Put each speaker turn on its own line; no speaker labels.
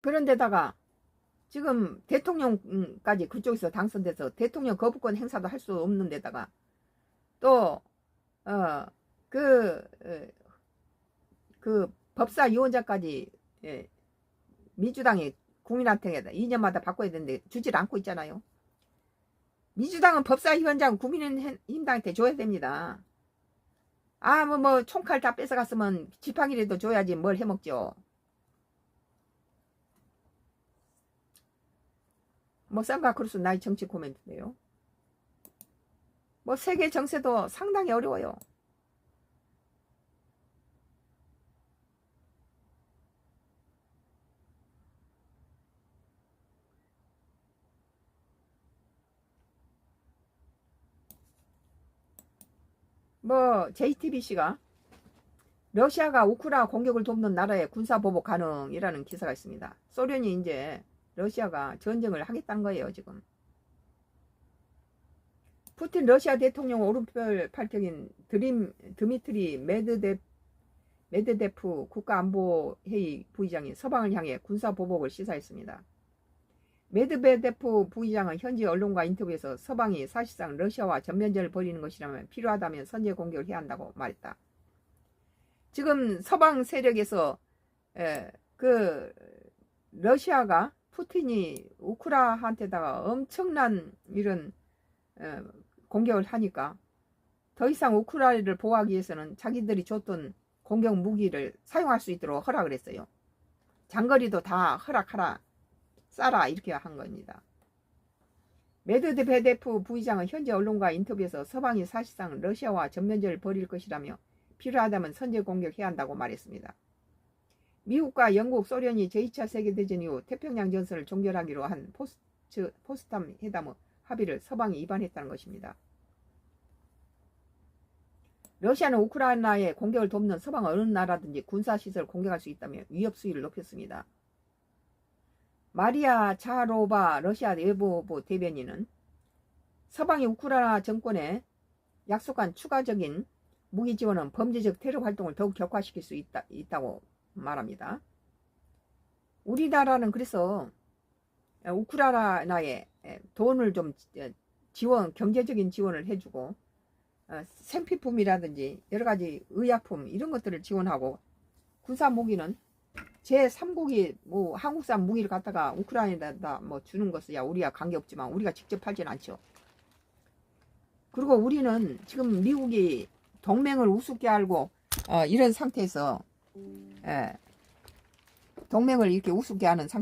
그런데다가 지금 대통령까지 그쪽에서 당선돼서 대통령 거부권 행사도 할 수 없는 데다가 또 그 법사위원장까지 민주당이 국민한테 2년마다 바꿔야 되는데 주질 않고 있잖아요. 민주당은 법사위원장 국민의힘당한테 줘야 됩니다. 뭐 총칼 다 뺏어갔으면 지팡이라도 줘야지 뭘 해먹죠. 뭐 쌍가 크루스 나의 정치 코멘트인데요. 뭐 세계 정세도 상당히 어려워요. 뭐 JTBC가 러시아가 우크라이나 공격을 돕는 나라에 군사보복 가능이라는 기사가 있습니다. 소련이 이제 러시아가 전쟁을 하겠다는 거예요. 지금 푸틴 러시아 대통령 오른편 팔격인 드미트리 메드베데프 국가안보회의 부의장이 서방을 향해 군사보복을 시사했습니다. 메드베데프 부의장은 현지 언론과 인터뷰에서 서방이 사실상 러시아와 전면전을 벌이는 것이라면 필요하다면 선제 공격을 해야 한다고 말했다. 지금 서방 세력에서 러시아가 푸틴이 우크라이나한테다가 엄청난 이런 공격을 하니까 더 이상 우크라이나를 보호하기 위해서는 자기들이 줬던 공격 무기를 사용할 수 있도록 허락을 했어요. 장거리도 다 허락하라, 쏴라 이렇게 한 겁니다. 메드베데프 부의장은 현지 언론과 인터뷰에서 서방이 사실상 러시아와 전면전을 벌일 것이라며 필요하다면 선제 공격해야 한다고 말했습니다. 미국과 영국, 소련이 제2차 세계대전 이후 태평양 전선을 종결하기로 한 포츠담 회담 합의를 서방이 위반했다는 것입니다. 러시아는 우크라이나의 공격을 돕는 서방 어느 나라든지 군사시설을 공격할 수 있다며 위협 수위를 높였습니다. 마리아 자하로바 러시아 외무부 대변인은 서방이 우크라이나 정권에 약속한 추가적인 무기 지원은 범죄적 테러 활동을 더욱 격화시킬 수 있다고 말합니다. 우리나라는 그래서 우크라이나에 돈을 좀 경제적인 지원을 해주고 생필품이라든지 여러가지 의약품 이런 것들을 지원하고 군사 무기는 제3국이 뭐 한국산 무기를 갖다가 우크라이나에다 뭐 주는 것이야 우리가 관계없지만 우리가 직접 팔진 않죠. 그리고 우리는 지금 미국이 동맹을 우습게 알고 이런 상태에서 동맹을 이렇게 우습게 하는 상태